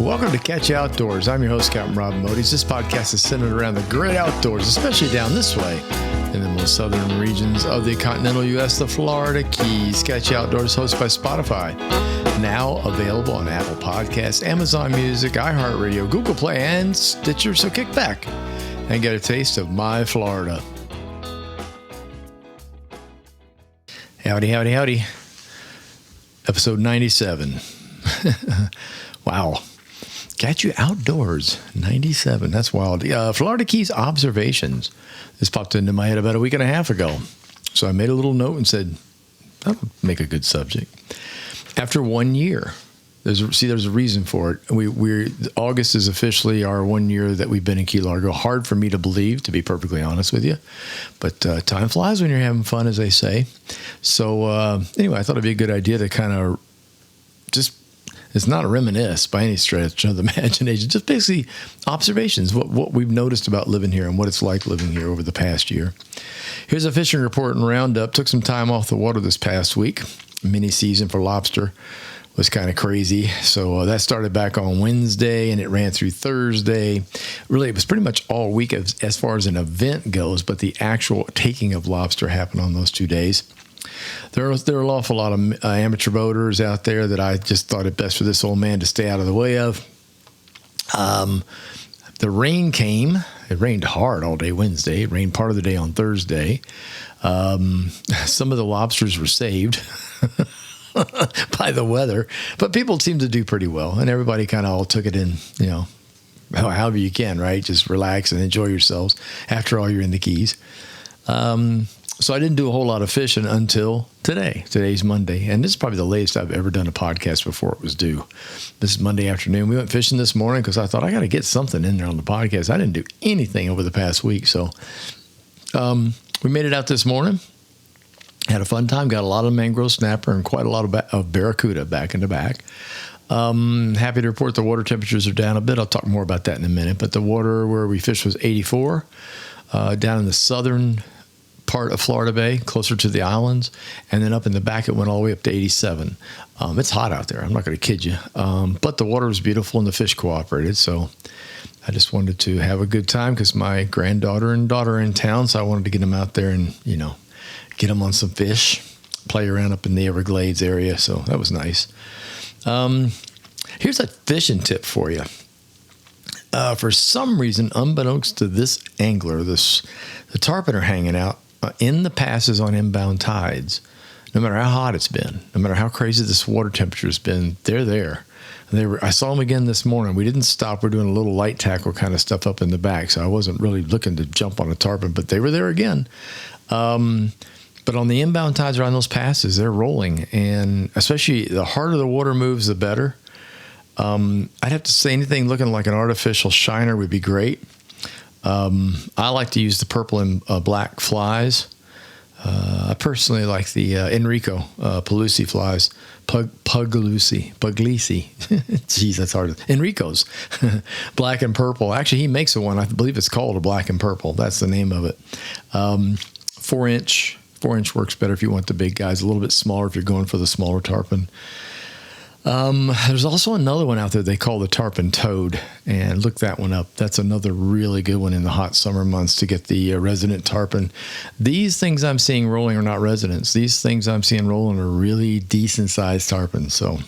Welcome to Catch Outdoors. I'm your host, Captain Rob Modis. This podcast is centered around the great outdoors, especially down this way in the most southern regions of the continental U.S., the Florida Keys. Catch Outdoors, hosted by Spotify. Now available on Apple Podcasts, Amazon Music, iHeartRadio, Google Play, and Stitcher. So kick back and get a taste of my Florida. Howdy, howdy, howdy. Episode 97. Wow. Got you outdoors. 97. That's wild. Florida Keys observations. This popped into my head about a week and a half ago. So I made a little note and said, that'll make a good subject. After 1 year, there's a reason for it. We're August is officially our 1 year that we've been in Key Largo. Hard for me to believe, to be perfectly honest with you. But time flies when you're having fun, as they say. So anyway, I thought it'd be a good idea to kind of just, it's not a reminisce by any stretch of the imagination, just basically observations, what we've noticed about living here and what it's like living here over the past year. Here's a fishing report and roundup. Took some time off the water this past week. Mini season for lobster was kind of crazy. So that started back on Wednesday and it ran through Thursday. Really, it was pretty much all week as far as an event goes, but the actual taking of lobster happened on those 2 days. There are an awful lot of amateur boaters out there that I just thought it best for this old man to stay out of the way of. The rain came. It rained hard all day Wednesday. It rained part of the day on Thursday. Some of the lobsters were saved by the weather, but people seemed to do pretty well, and everybody kind of all took it in, however you can, right? Just relax and enjoy yourselves. After all, you're in the Keys. So I didn't do a whole lot of fishing until today. Today's Monday, and this is probably the latest I've ever done a podcast before it was due. This is Monday afternoon. We went fishing this morning because I thought I got to get something in there on the podcast. I didn't do anything over the past week, so we made it out this morning. Had a fun time. Got a lot of mangrove snapper and quite a lot of barracuda back into back. Happy to report the water temperatures are down a bit. I'll talk more about that in a minute. But the water where we fished was 84 down in the southern part of Florida Bay, closer to the islands, and then up in the back it went all the way up to 87. It's hot out there, I'm not going to kid you, but the water was beautiful and the fish cooperated, so I just wanted to have a good time because my granddaughter and daughter are in town, so I wanted to get them out there and get them on some fish, play around up in the Everglades area, so that was nice. Here's a fishing tip for you. For some reason, unbeknownst to this angler, the tarpon are hanging out in the passes on inbound tides. No matter how hot it's been, no matter how crazy this water temperature has been, they're there. I saw them again this morning. We didn't stop. We're doing a little light tackle kind of stuff up in the back, so I wasn't really looking to jump on a tarpon, but they were there again. But on the inbound tides around those passes, they're rolling, and especially the harder the water moves, the better. I'd have to say anything looking like an artificial shiner would be great. I like to use the purple and black flies. I personally like the Enrico Pelusi flies, Puglisi. Jeez, that's hard. Enrico's black and purple. Actually, he makes a one. I believe it's called a black and purple. That's the name of it. 4-inch. 4-inch works better if you want the big guys. A little bit smaller if you're going for the smaller tarpon. There's also another one out there they call the tarpon toad, and look that one up. That's another really good one in the hot summer months to get the resident tarpon. These things I'm seeing rolling are not residents. These things I'm seeing rolling are really decent sized tarpons. So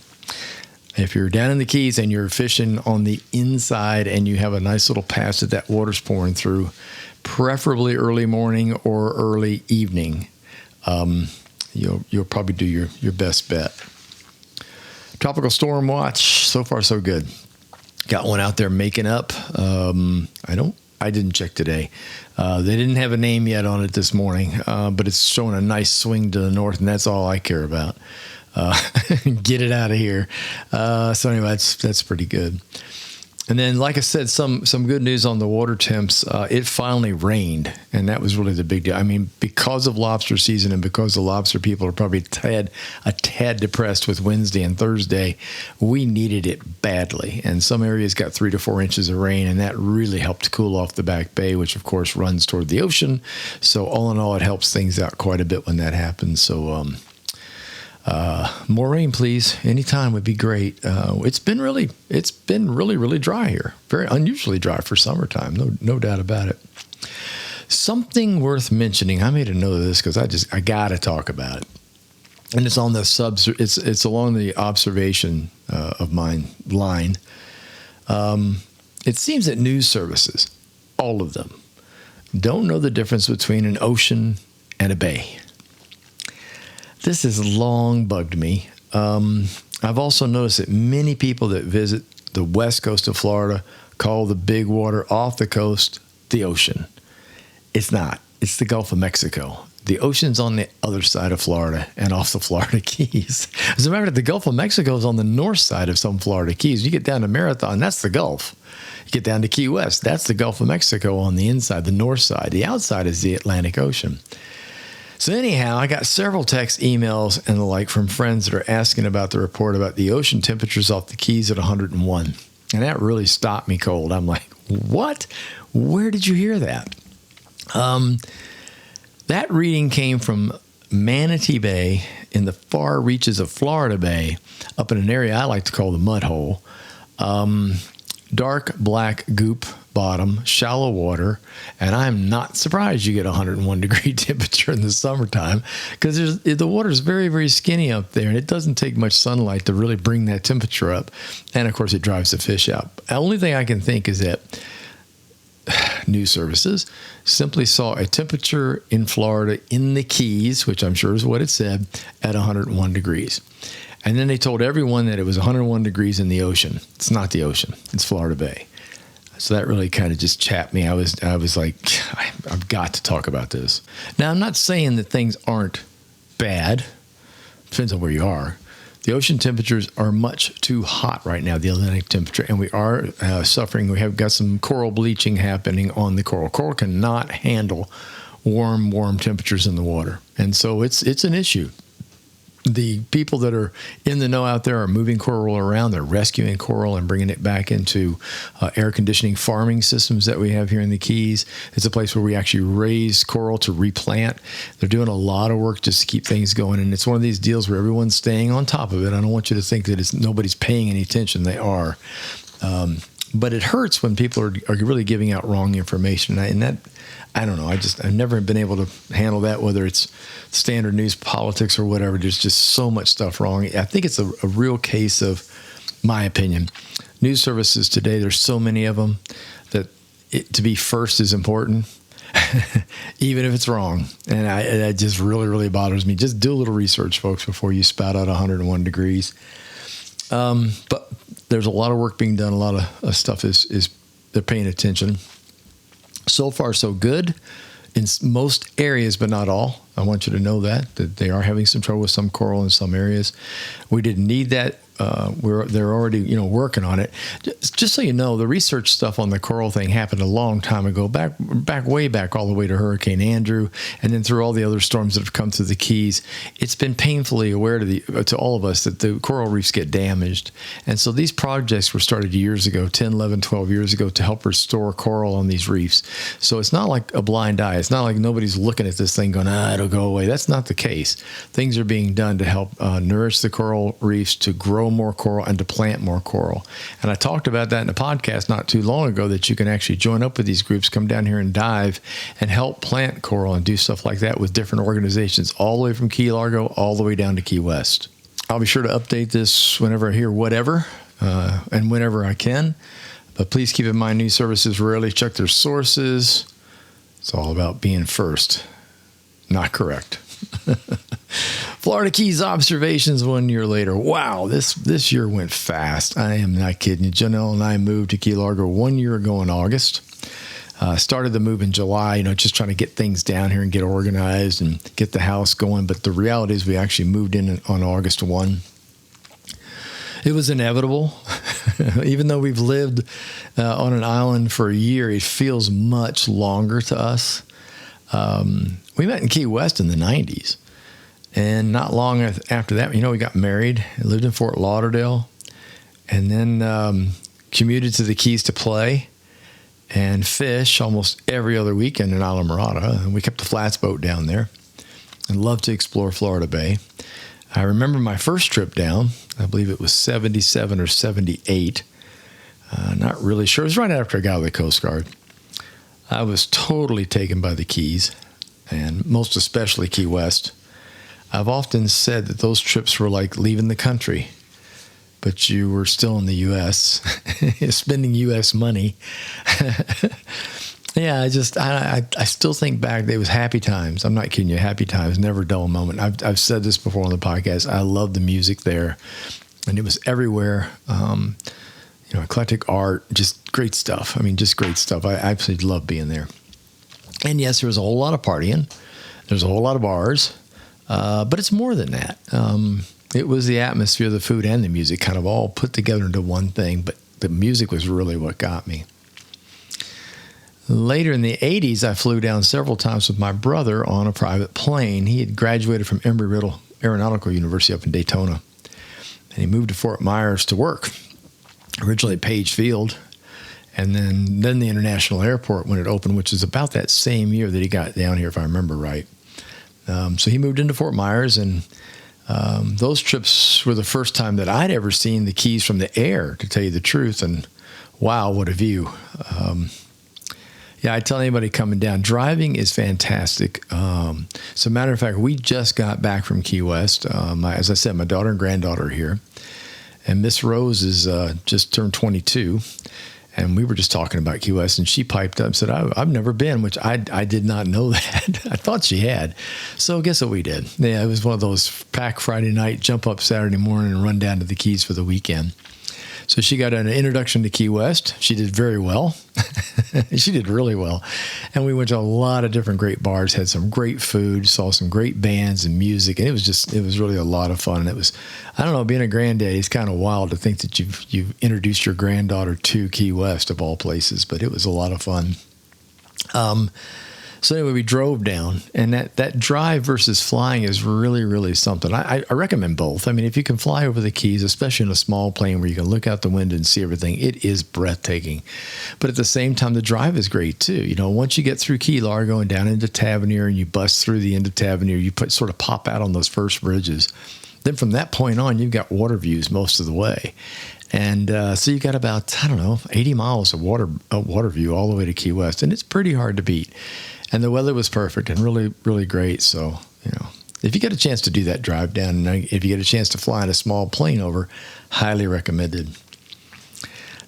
if you're down in the Keys and you're fishing on the inside and you have a nice little pass that water's pouring through, preferably early morning or early evening, you'll probably do your best bet. Tropical storm watch. So far, so good. Got one out there making up. I didn't check today. They didn't have a name yet on it this morning, but it's showing a nice swing to the north, and that's all I care about. Get it out of here. So anyway, that's pretty good. And then, like I said, some good news on the water temps. It finally rained, and that was really the big deal. I mean, because of lobster season and because the lobster people are probably a tad depressed with Wednesday and Thursday, we needed it badly. And some areas got 3 to 4 inches of rain, and that really helped cool off the back bay, which, of course, runs toward the ocean. So all in all, it helps things out quite a bit when that happens. So More rain, please. Anytime would be great. It's been really, really dry here. Very unusually dry for summertime. No doubt about it. Something worth mentioning. I made a note of this because I got to talk about it. And it's on the it's along the observation of mine line. It seems that news services, all of them, don't know the difference between an ocean and a bay. This has long bugged me. I've also noticed that many people that visit the west coast of Florida call the big water off the coast the ocean. It's not. It's the Gulf of Mexico. The ocean's on the other side of Florida and off the Florida Keys. As a matter of fact, the Gulf of Mexico is on the north side of some Florida Keys. You get down to Marathon, that's the Gulf. You get down to Key West, that's the Gulf of Mexico on the inside, the north side. The outside is the Atlantic Ocean. So anyhow, I got several texts, emails, and the like from friends that are asking about the report about the ocean temperatures off the Keys at 101. And that really stopped me cold. I'm like, what? Where did you hear that? That reading came from Manatee Bay in the far reaches of Florida Bay, up in an area I like to call the mud hole. Dark black goop bottom, shallow water, and I'm not surprised you get 101 degree temperature in the summertime because the water is very, very skinny up there, and it doesn't take much sunlight to really bring that temperature up. And of course, it drives the fish out. The only thing I can think is that news services simply saw a temperature in Florida in the Keys, which I'm sure is what it said, at 101 degrees. And then they told everyone that it was 101 degrees in the ocean. It's not the ocean. It's Florida Bay. So that really kind of just chapped me. I was like, I've got to talk about this. Now, I'm not saying that things aren't bad. Depends on where you are. The ocean temperatures are much too hot right now, the Atlantic temperature, and we are suffering. We have got some coral bleaching happening on the coral. Coral cannot handle warm temperatures in the water, and so it's an issue. The people that are in the know out there are moving coral around. They're rescuing coral and bringing it back into air conditioning farming systems that we have here in the Keys. It's a place where we actually raise coral to replant. They're doing a lot of work just to keep things going. And it's one of these deals where everyone's staying on top of it. I don't want you to think that nobody's paying any attention. They are. But it hurts when people are really giving out wrong information. And that, I don't know. I've never been able to handle that, whether it's standard news, politics, or whatever. There's just so much stuff wrong. I think it's a real case of, my opinion, news services today. There's so many of them that to be first is important, even if it's wrong. And that just really, really bothers me. Just do a little research, folks, before you spout out 101 degrees. But there's a lot of work being done. A lot of stuff is they're paying attention. So far, so good in most areas, but not all. I want you to know that they are having some trouble with some coral in some areas. We didn't need that. They're already, working on it. Just so you know, the research stuff on the coral thing happened a long time ago, way back all the way to Hurricane Andrew, and then through all the other storms that have come through the Keys. It's been painfully aware to all of us that the coral reefs get damaged. And so these projects were started years ago, 10, 11, 12 years ago, to help restore coral on these reefs. So it's not like a blind eye. It's not like nobody's looking at this thing going, it'll go away. That's not the case. Things are being done to help nourish the coral reefs, to grow more coral, and to plant more coral. And I talked about that in a podcast not too long ago, that you can actually join up with these groups, come down here and dive and help plant coral and do stuff like that with different organizations, all the way from Key Largo all the way down to Key West. I'll be sure to update this whenever I hear whatever and whenever I can. But please keep in mind, news services rarely check their sources. It's all about being first, not correct. Florida Keys observations 1 year later. Wow, this year went fast. I am not kidding you. Janelle and I moved to Key Largo 1 year ago in August. Started the move in July, just trying to get things down here and get organized and get the house going. But the reality is we actually moved in on August 1. It was inevitable. Even though we've lived on an island for a year, it feels much longer to us. We met in Key West in the 90s. And not long after that, we got married, lived in Fort Lauderdale, and then commuted to the Keys to play and fish almost every other weekend in Isla Mirada. And we kept the flats boat down there and loved to explore Florida Bay. I remember my first trip down. I believe it was 77 or 78. Not really sure. It was right after I got out of the Coast Guard. I was totally taken by the Keys, and most especially Key West. I've often said that those trips were like leaving the country, but you were still in the U.S., spending U.S. money. Yeah, I still think back, it was happy times. I'm not kidding you, happy times, never a dull moment. I've said this before on the podcast. I love the music there, and it was everywhere. Eclectic art, just great stuff. I mean, just great stuff. I absolutely love being there. And yes, there was a whole lot of partying. There's a whole lot of bars, but it's more than that. It was the atmosphere, the food, and the music kind of all put together into one thing, but the music was really what got me. Later in the 80s, I flew down several times with my brother on a private plane. He had graduated from Embry-Riddle Aeronautical University up in Daytona, and he moved to Fort Myers to work. Originally Page Field, and then the International Airport when it opened, which is about that same year that he got down here, if I remember right. So he moved into Fort Myers, and those trips were the first time that I'd ever seen the Keys from the air, to tell you the truth, and wow, what a view. I tell anybody coming down, driving is fantastic. As a matter of fact, we just got back from Key West. As I said, my daughter and granddaughter are here. And Miss Rose is just turned 22, and we were just talking about Key West, and she piped up and said, I've never been, which I did not know that. I thought she had. So guess what we did? Yeah, it was one of those pack Friday night, jump up Saturday morning, and run down to the Keys for the weekend. So she got an introduction to Key West. She did very well. She did really well. And we went to a lot of different great bars, had some great food, saw some great bands and music. And it was really a lot of fun. And it was, I don't know, being a granddaddy, it's kind of wild to think that you've introduced your granddaughter to Key West of all places, but it was a lot of fun. So anyway, we drove down, and that drive versus flying is really, really something. I recommend both. I mean, if you can fly over the Keys, especially in a small plane where you can look out the window and see everything, it is breathtaking. But at the same time, the drive is great too. You know, once you get through Key Largo and down into Tavernier, and you bust through the end of Tavernier, you sort of pop out on those first bridges. Then from that point on, you've got water views most of the way. And so you got about, 80 miles of water view all the way to Key West, and it's pretty hard to beat. And the weather was perfect and really, really great. So, if you get a chance to do that drive down, and if you get a chance to fly in a small plane over, highly recommended.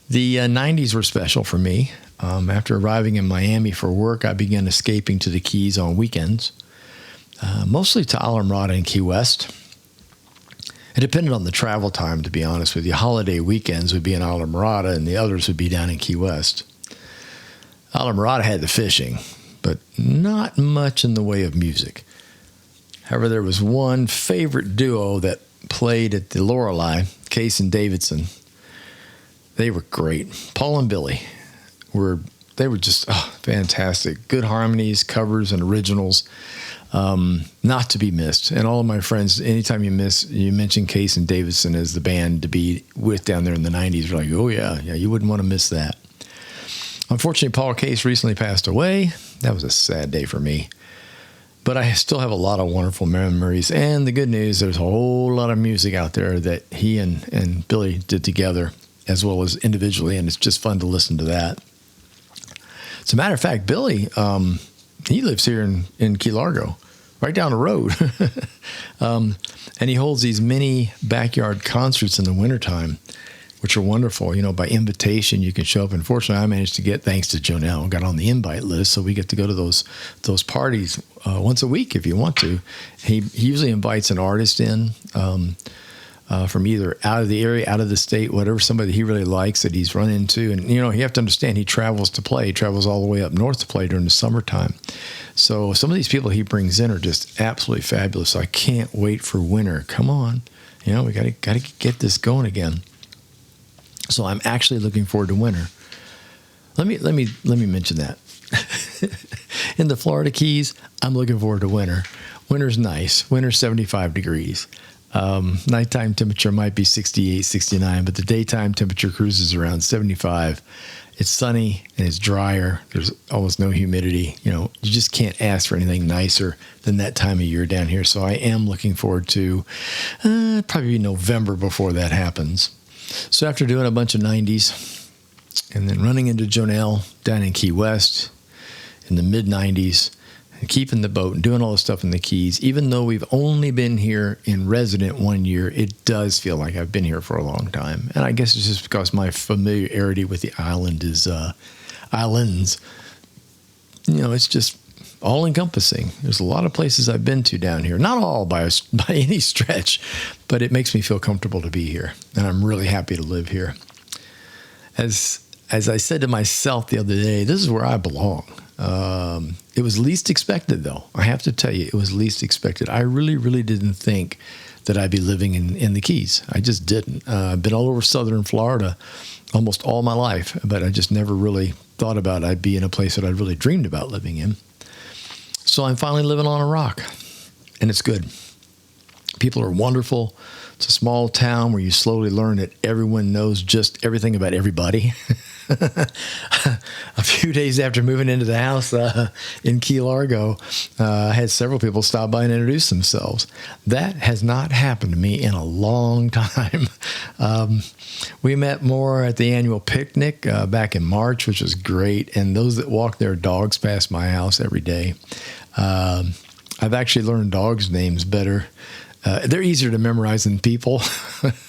The 90s were special for me. After arriving in Miami for work, I began escaping to the Keys on weekends, mostly to Islamorada and Key West. It depended on the travel time, to be honest with you. Holiday weekends would be in Islamorada, and the others would be down in Key West. Islamorada had the fishing, but not much in the way of music. However, there was one favorite duo that played at the Lorelei, Case and Davidson. They were great. Paul and Billy were just fantastic. Good harmonies, covers, and originals. Not to be missed. And all of my friends, anytime you mention Case and Davidson as the band to be with down there in the 90s, you're like, oh yeah, you wouldn't want to miss that. Unfortunately, Paul Case recently passed away. That was a sad day for me. But I still have a lot of wonderful memories. And the good news, there's a whole lot of music out there that he and Billy did together, as well as individually, and it's just fun to listen to that. As a matter of fact, Billy, he lives here in Key Largo, right down the road. And he holds these mini backyard concerts in the wintertime, which are wonderful. By invitation, you can show up. Unfortunately, I managed to get, thanks to Jonelle, got on the invite list, so we get to go to those parties once a week if you want to. He usually invites an artist in from either out of the area, out of the state, whatever, somebody he really likes that he's run into. And, you have to understand, he travels to play. He travels all the way up north to play during the summertime. So some of these people he brings in are just absolutely fabulous. So I can't wait for winter. Come on. We got to get this going again. So I'm actually looking forward to winter. Let me mention that. In the Florida Keys, I'm looking forward to winter. Winter's nice. Winter's 75 degrees. Nighttime temperature might be 68, 69, but the daytime temperature cruises around 75. It's sunny and it's drier. There's almost no humidity. You just can't ask for anything nicer than that time of year down here. So I am looking forward to probably November before that happens. So after doing a bunch of 90s and then running into Jonelle down in Key West in the mid 90s, and keeping the boat and doing all the stuff in the Keys, even though we've only been here in resident 1 year, it does feel like I've been here for a long time. And I guess it's just because my familiarity with the island is islands. It's just all encompassing. There's a lot of places I've been to down here. Not all by any stretch, but it makes me feel comfortable to be here. And I'm really happy to live here. As I said to myself the other day, this is where I belong. It was least expected, though. I have to tell you, it was least expected. I really, really didn't think that I'd be living in the Keys. I just didn't. I've been all over southern Florida almost all my life, but I just never really thought about I'd be in a place that I'd really dreamed about living in. So I'm finally living on a rock, and it's good. People are wonderful. It's a small town where you slowly learn that everyone knows just everything about everybody. A few days after moving into the house in Key Largo, I had several people stop by and introduce themselves. That has not happened to me in a long time. We met more at the annual picnic back in March, which was great. And those that walk their dogs past my house every day. I've actually learned dogs' names better. They're easier to memorize than people.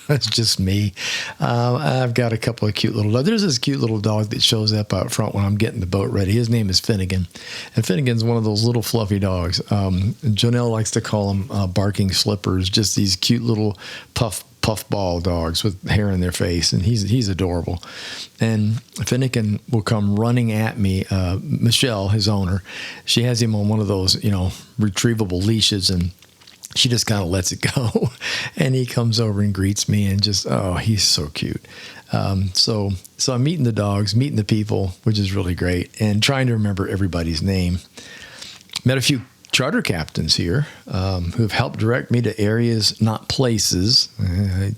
That's just me. I've got a couple of cute little dogs. There's this cute little dog that shows up out front when I'm getting the boat ready. His name is Finnegan. And Finnegan's one of those little fluffy dogs. Jonelle likes to call them barking slippers, just these cute little puffball dogs with hair in their face. And he's adorable. And Finnegan will come running at me. Michelle, his owner, she has him on one of those, retrievable leashes, and she just kind of lets it go, and he comes over and greets me, and just, he's so cute. So I'm meeting the dogs, meeting the people, which is really great, and trying to remember everybody's name. Met a few charter captains here who have helped direct me to areas, not places.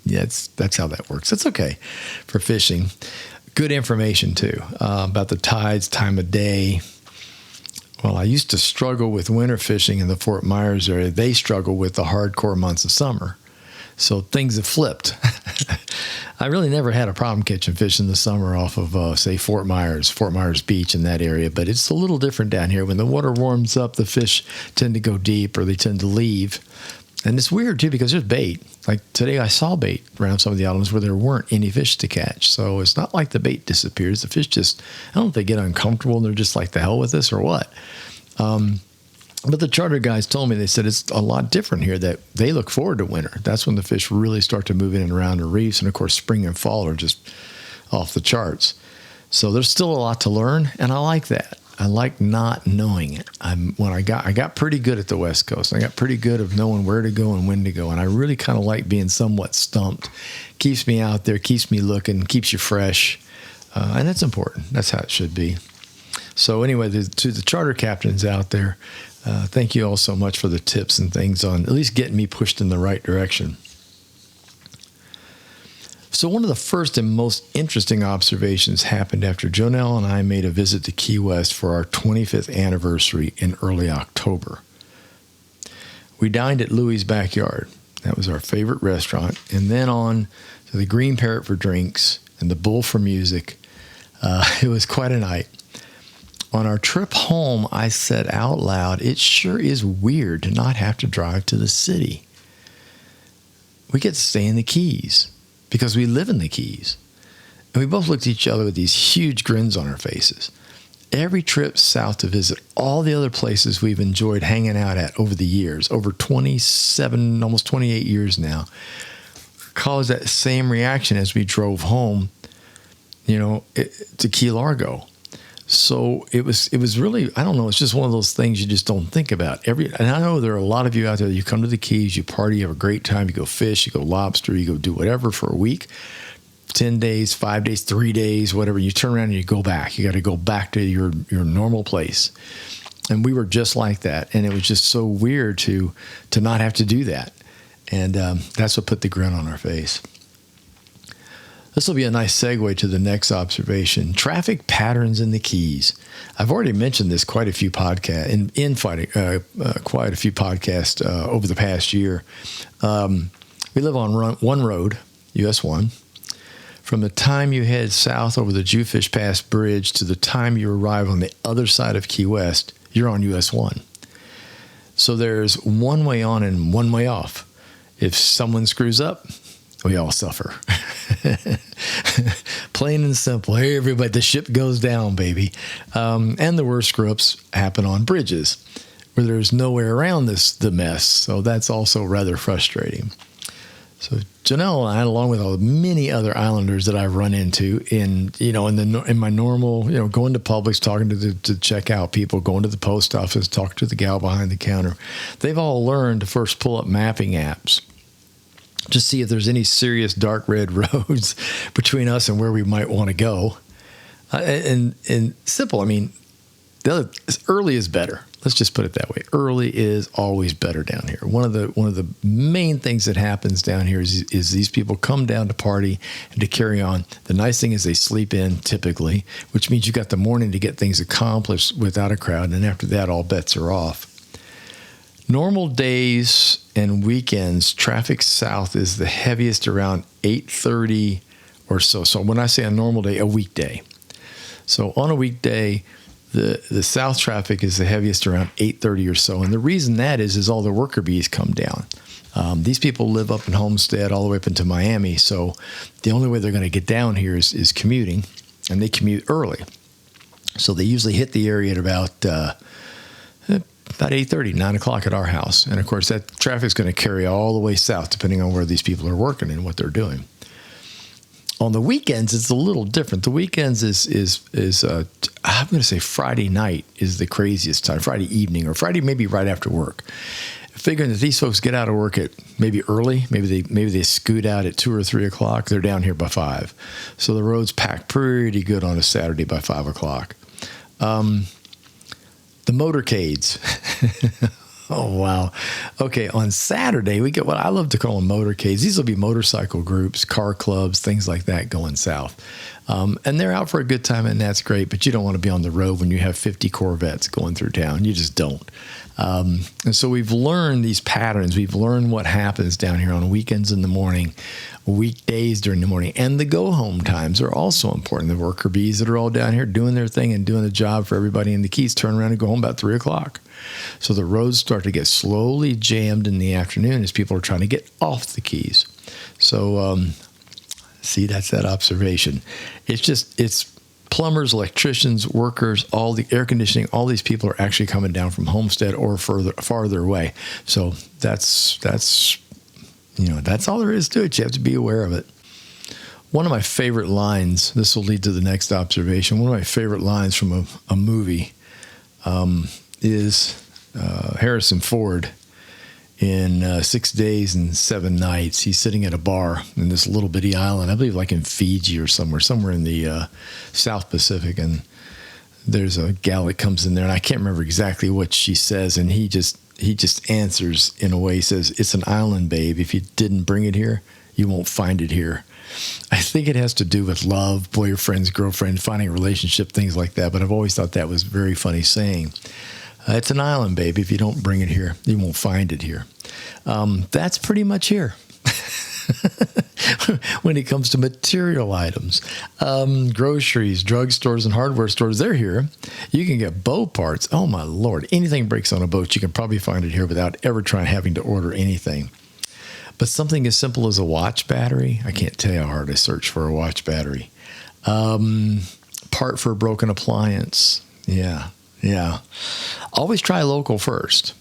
That's how that works. It's okay for fishing. Good information, too, about the tides, time of day. Well, I used to struggle with winter fishing in the Fort Myers area. They struggle with the hardcore months of summer. So things have flipped. I really never had a problem catching fish in the summer off of, say, Fort Myers Beach in that area. But it's a little different down here. When the water warms up, the fish tend to go deep or they tend to leave. And it's weird, too, because there's bait. Like today I saw bait around some of the islands where there weren't any fish to catch. So it's not like the bait disappears. The fish just, I don't know if they get uncomfortable and they're just like, the hell with this or what. But the charter guys told me, they said it's a lot different here, that they look forward to winter. That's when the fish really start to move in and around the reefs. And, of course, spring and fall are just off the charts. So there's still a lot to learn, and I like that. I like not knowing it. I got pretty good at the West Coast. I got pretty good of knowing where to go and when to go. And I really kind of like being somewhat stumped. Keeps me out there, keeps me looking, keeps you fresh. And that's important. That's how it should be. So anyway, to the charter captains out there, thank you all so much for the tips and things on at least getting me pushed in the right direction. So one of the first and most interesting observations happened after Jonelle and I made a visit to Key West for our 25th anniversary in early October. We dined at Louie's Backyard. That was our favorite restaurant. And then on to the Green Parrot for drinks and the Bull for music. It was quite a night. On our trip home, I said out loud, it sure is weird to not have to drive to the city. We get to stay in the Keys because we live in the Keys. And we both looked at each other with these huge grins on our faces. Every trip south to visit all the other places we've enjoyed hanging out at over the years, over 27, almost 28 years now, caused that same reaction as we drove home, to Key Largo. So it was really, I don't know, it's just one of those things you just don't think about. And I know there are a lot of you out there, you come to the Keys, you party, you have a great time, you go fish, you go lobster, you go do whatever for a week, 10 days, 5 days, 3 days, whatever. You turn around and you go back. You got to go back to your normal place. And we were just like that. And it was just so weird to not have to do that. And that's what put the grin on our face. This will be a nice segue to the next observation. Traffic patterns in the Keys. I've already mentioned this quite a few podcasts quite a few podcasts over the past year. We live on one road, US 1. From the time you head south over the Jewfish Pass Bridge to the time you arrive on the other side of Key West, you're on US 1. So there's one way on and one way off. If someone screws up, we all suffer. Plain and simple. Hey, everybody, the ship goes down, baby. And the worst screw-ups happen on bridges where there's no way around the mess. So that's also rather frustrating. So Janelle and I, along with many other islanders that I've run into in my normal, going to Publix, talking to checkout people, going to the post office, talking to the gal behind the counter, they've all learned to first pull up mapping apps to see if there's any serious dark red roads between us and where we might want to go. And simple, early is better. Let's just put it that way. Early is always better down here. One of the main things that happens down here is these people come down to party and to carry on. The nice thing is they sleep in typically, which means you got the morning to get things accomplished without a crowd. And after that, all bets are off. Normal days and weekends, traffic south is the heaviest around 8:30 or so. So when I say a normal day, a weekday. So on a weekday, the south traffic is the heaviest around 8:30 or so. And the reason that is all the worker bees come down. These people live up in Homestead all the way up into Miami. So the only way they're going to get down here is commuting, and they commute early. So they usually hit the area at about 8:30, 9 o'clock at our house. And of course, that traffic is going to carry all the way south, depending on where these people are working and what they're doing. On the weekends, it's a little different. The weekends is I'm going to say Friday night is the craziest time, Friday evening or Friday maybe right after work. Figuring that these folks get out of work at maybe early, maybe they scoot out at 2 or 3 o'clock. They're down here by 5. So the road's packed pretty good on a Saturday by 5 o'clock. The motorcades. Oh, wow. Okay, on Saturday, we get what I love to call them motorcades. These will be motorcycle groups, car clubs, things like that going south. And they're out for a good time, and that's great, but you don't want to be on the road when you have 50 Corvettes going through town. You just don't. And so we've learned these patterns. We've learned what happens down here on weekends in the morning, weekdays during the morning, and the go-home times are also important. The worker bees that are all down here doing their thing and doing a job for everybody in the Keys turn around and go home about 3 o'clock. So the roads start to get slowly jammed in the afternoon as people are trying to get off the Keys. So, see, that's that observation. It's plumbers, electricians, workers, all the air conditioning, all these people are actually coming down from Homestead or farther away. So that's all there is to it. You have to be aware of it. One of my favorite lines, this will lead to the next observation. One of my favorite lines from a movie is Harrison Ford in 6 Days and 7 Nights. He's sitting at a bar in this little bitty island, I believe like in Fiji or somewhere in the South Pacific. And there's a gal that comes in there, and I can't remember exactly what she says. And he just answers in a way. He says, "It's an island, babe. If you didn't bring it here, you won't find it here." I think it has to do with love, boyfriends, girlfriends, finding a relationship, things like that. But I've always thought that was a very funny saying. It's an island, baby. If you don't bring it here, you won't find it here. That's pretty much here. When it comes to material items, groceries, drugstores, and hardware stores, they're here. You can get boat parts. Oh, my Lord. Anything breaks on a boat, you can probably find it here without ever having to order anything. But something as simple as a watch battery, I can't tell you how hard I search for a watch battery. Part for a broken appliance. Yeah. Always try local first.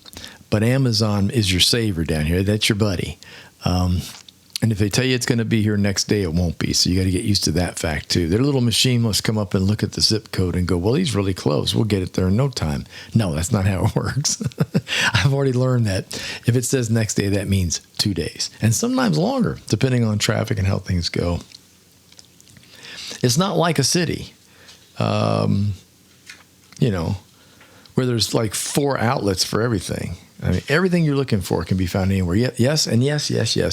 But Amazon is your savior down here. That's your buddy. And if they tell you it's going to be here next day, it won't be. So you got to get used to that fact, too. Their little machine must come up and look at the zip code and go, well, he's really close. We'll get it there in no time. No, that's not how it works. I've already learned that. If it says next day, that means 2 days. And sometimes longer, depending on traffic and how things go. It's not like a city, where there's like 4 outlets for everything. I mean, everything you're looking for can be found anywhere. Yes.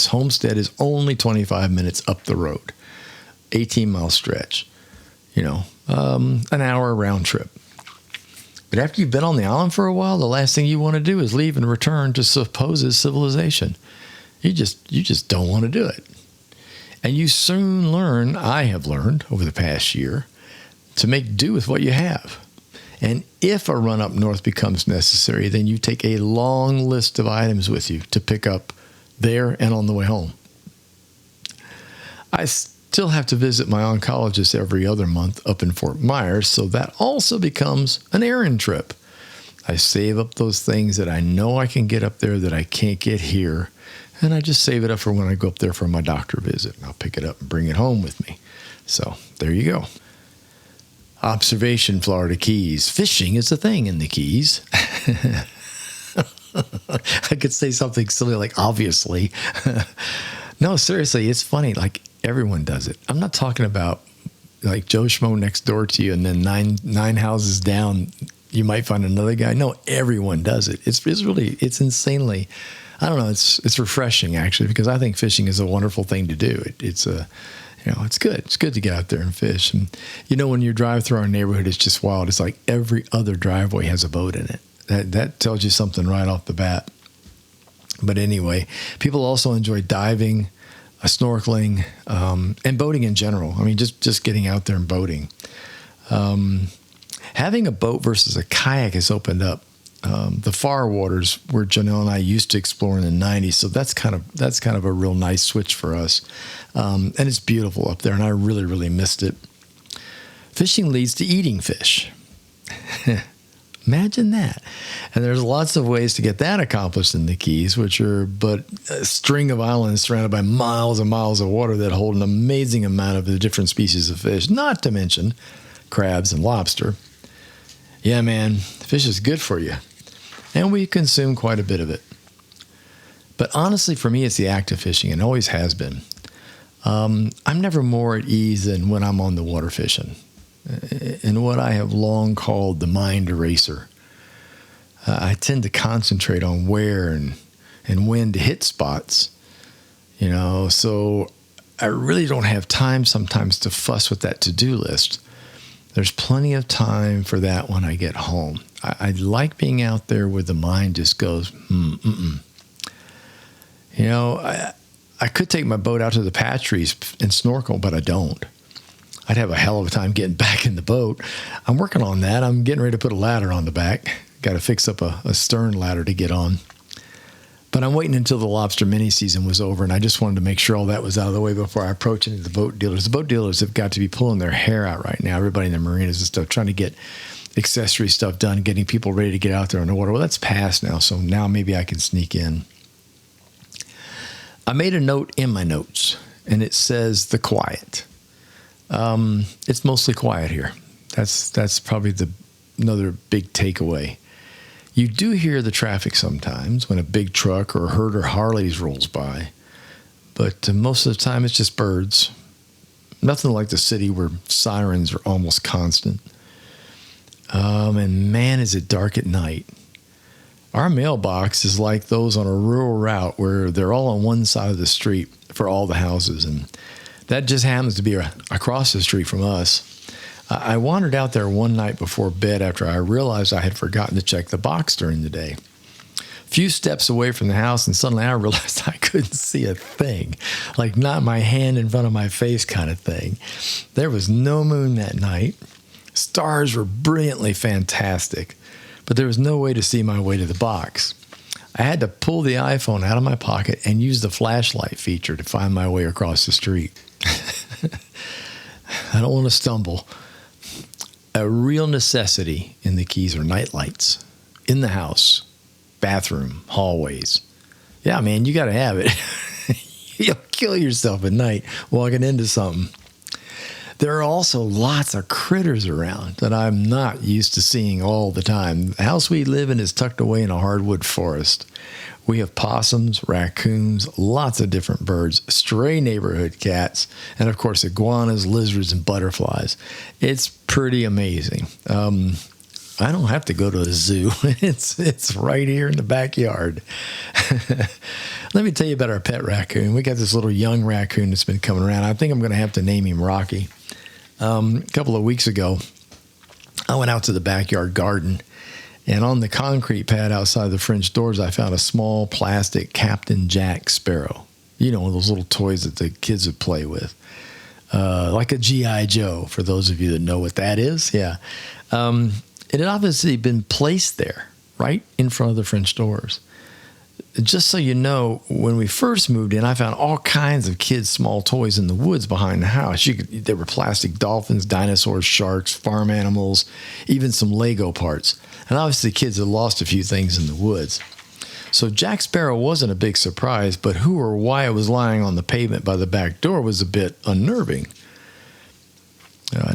Homestead is only 25 minutes up the road. 18-mile stretch, an hour round trip. But after you've been on the island for a while, the last thing you want to do is leave and return to supposed civilization. You just don't want to do it. And you soon learn, I have learned over the past year, to make do with what you have. And if a run up north becomes necessary, then you take a long list of items with you to pick up there and on the way home. I still have to visit my oncologist every other month up in Fort Myers, so that also becomes an errand trip. I save up those things that I know I can get up there that I can't get here, and I just save it up for when I go up there for my doctor visit. I'll pick it up and bring it home with me. So there you go. Observation, Florida Keys. Fishing is a thing in the Keys. I could say something silly like obviously. No, seriously, it's funny. Like everyone does it. I'm not talking about like Joe Schmo next door to you and then nine houses down, you might find another guy. No, everyone does it. It's insanely, I don't know. It's refreshing actually, because I think fishing is a wonderful thing to do. It's good. It's good to get out there and fish. And when you drive through our neighborhood, it's just wild. It's like every other driveway has a boat in it. That tells you something right off the bat. But anyway, people also enjoy diving, snorkeling, and boating in general. I mean, just getting out there and boating. Having a boat versus a kayak has opened up the far waters where Janelle and I used to explore in the 90s. So that's kind of a real nice switch for us. And it's beautiful up there, and I really, really missed it. Fishing leads to eating fish. Imagine that. And there's lots of ways to get that accomplished in the Keys, which are but a string of islands surrounded by miles and miles of water that hold an amazing amount of the different species of fish, not to mention crabs and lobster. Yeah, man, fish is good for you. And we consume quite a bit of it. But honestly, for me, it's the act of fishing, and always has been. I'm never more at ease than when I'm on the water fishing, in what I have long called the mind eraser. I tend to concentrate on where and when to hit spots, so I really don't have time sometimes to fuss with that to-do list. There's plenty of time for that when I get home. I like being out there where the mind just goes, I could take my boat out to the Patries and snorkel, but I don't. I'd have a hell of a time getting back in the boat. I'm working on that. I'm getting ready to put a ladder on the back. Got to fix up a stern ladder to get on. But I'm waiting until the lobster mini season was over, and I just wanted to make sure all that was out of the way before I approach any of the boat dealers. The boat dealers have got to be pulling their hair out right now. Everybody in the marinas and stuff, trying to get accessory stuff done, getting people ready to get out there on the water. Well, that's past now, so now maybe I can sneak in. I made a note in my notes, and it says the quiet. It's mostly quiet here. That's probably another big takeaway. You do hear the traffic sometimes when a big truck or a herd of Harleys rolls by, but most of the time it's just birds. Nothing like the city where sirens are almost constant. And man, is it dark at night. Our mailbox is like those on a rural route where they're all on one side of the street for all the houses, and that just happens to be across the street from us. I wandered out there one night before bed after I realized I had forgotten to check the box during the day. A few steps away from the house, and suddenly I realized I couldn't see a thing, like not my hand in front of my face kind of thing. There was no moon that night. Stars were brilliantly fantastic, but there was no way to see my way to the box. I had to pull the iPhone out of my pocket and use the flashlight feature to find my way across the street. I don't want to stumble. A real necessity in the Keys are night lights in the house, bathroom, hallways. Yeah, man, you got to have it. You'll kill yourself at night walking into something. There are also lots of critters around that I'm not used to seeing all the time. The house we live in is tucked away in a hardwood forest. We have possums, raccoons, lots of different birds, stray neighborhood cats, and of course iguanas, lizards, and butterflies. It's pretty amazing. I don't have to go to a zoo. It's right here in the backyard. Let me tell you about our pet raccoon. We got this little young raccoon that's been coming around. I think I'm going to have to name him Rocky. A couple of weeks ago, I went out to the backyard garden, and on the concrete pad outside the French doors, I found a small plastic Captain Jack sparrow. You know, those little toys that the kids would play with. Like a G.I. Joe, for those of you that know what that is. Yeah. It had obviously been placed there, right in front of the French doors. Just so you know, when we first moved in, I found all kinds of kids' small toys in the woods behind the house. There were plastic dolphins, dinosaurs, sharks, farm animals, even some Lego parts. And obviously kids had lost a few things in the woods. So Jack Sparrow wasn't a big surprise, but who or why it was lying on the pavement by the back door was a bit unnerving.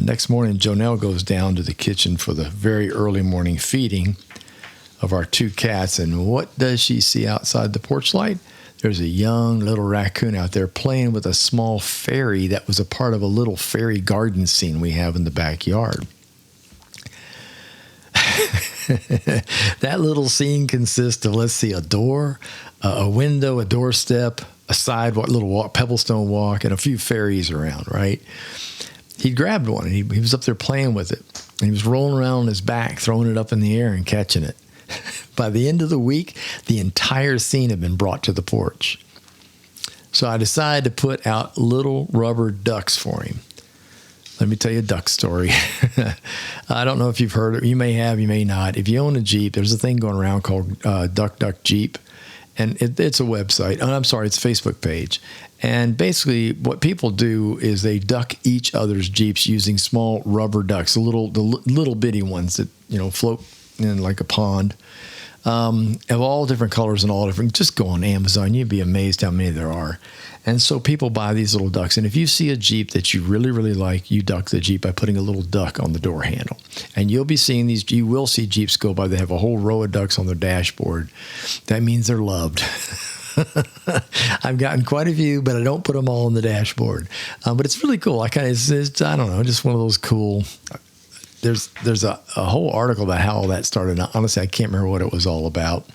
Next morning, Jonelle goes down to the kitchen for the very early morning feeding of our 2 cats, and what does she see outside the porch light? There's a young little raccoon out there playing with a small fairy that was a part of a little fairy garden scene we have in the backyard. That little scene consists of, let's see, a door, a window, a doorstep, a sidewalk, little pebblestone walk, and a few fairies around, right? He grabbed one, and he was up there playing with it. And he was rolling around on his back, throwing it up in the air and catching it. By the end of the week, the entire scene had been brought to the porch. So I decided to put out little rubber ducks for him. Let me tell you a duck story. I don't know if you've heard it. You may have, you may not. If you own a Jeep, there's a thing going around called Duck Duck Jeep. And it's a website. Oh, I'm sorry, it's a Facebook page. And basically what people do is they duck each other's Jeeps using small rubber ducks, the little bitty ones that, float in like a pond, of all different colors and all different. Just go on Amazon. You'd be amazed how many there are. And so people buy these little ducks. And if you see a Jeep that you really, really like, you duck the Jeep by putting a little duck on the door handle. And you'll be seeing these, you will see Jeeps go by. They have a whole row of ducks on their dashboard. That means they're loved. I've gotten quite a few, but I don't put them all on the dashboard. But it's really cool. I don't know, just one of those cool. There's a whole article about how all that started. Honestly, I can't remember what it was all about.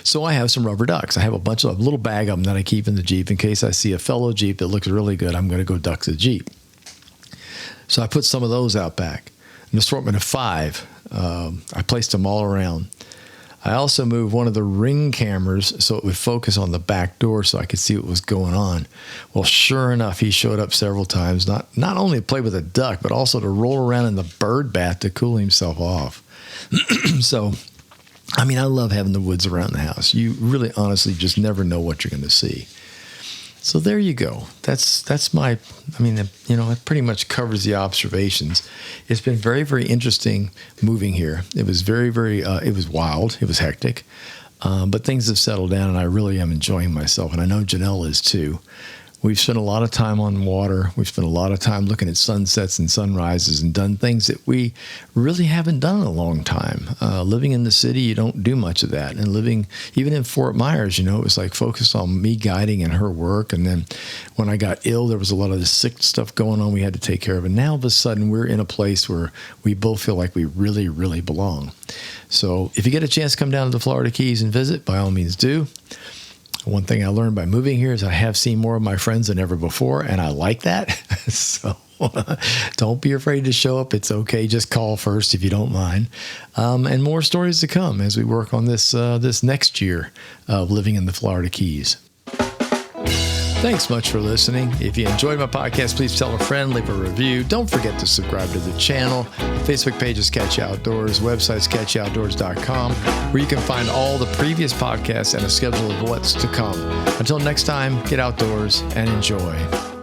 So I have some rubber ducks. I have a little bag of them that I keep in the Jeep in case I see a fellow Jeep that looks really good. I'm going to go duck the Jeep. So I put some of those out back. An assortment of 5. I placed them all around. I also moved one of the Ring cameras so it would focus on the back door so I could see what was going on. Well, sure enough, he showed up several times, not only to play with a duck, but also to roll around in the bird bath to cool himself off. So, I love having the woods around the house. You really honestly just never know what you're going to see. So there you go. That's my, it pretty much covers the observations. It's been very, very interesting moving here. It was very, very, it was wild. It was hectic. But things have settled down and I really am enjoying myself. And I know Janelle is too. We've spent a lot of time on water. We've spent a lot of time looking at sunsets and sunrises and done things that we really haven't done in a long time. Living in the city, you don't do much of that. And living, even in Fort Myers, it was like focused on me guiding and her work. And then when I got ill, there was a lot of the sick stuff going on we had to take care of. And now all of a sudden we're in a place where we both feel like we really, really belong. So if you get a chance to come down to the Florida Keys and visit, by all means do. One thing I learned by moving here is I have seen more of my friends than ever before, and I like that. So don't be afraid to show up. It's okay. Just call first if you don't mind. And more stories to come as we work on this next year of living in the Florida Keys. Thanks much for listening. If you enjoyed my podcast, please tell a friend, leave a review. Don't forget to subscribe to the channel. Facebook page is Catch Outdoors. Website's catchoutdoors.com, where you can find all the previous podcasts and a schedule of what's to come. Until next time, get outdoors and enjoy.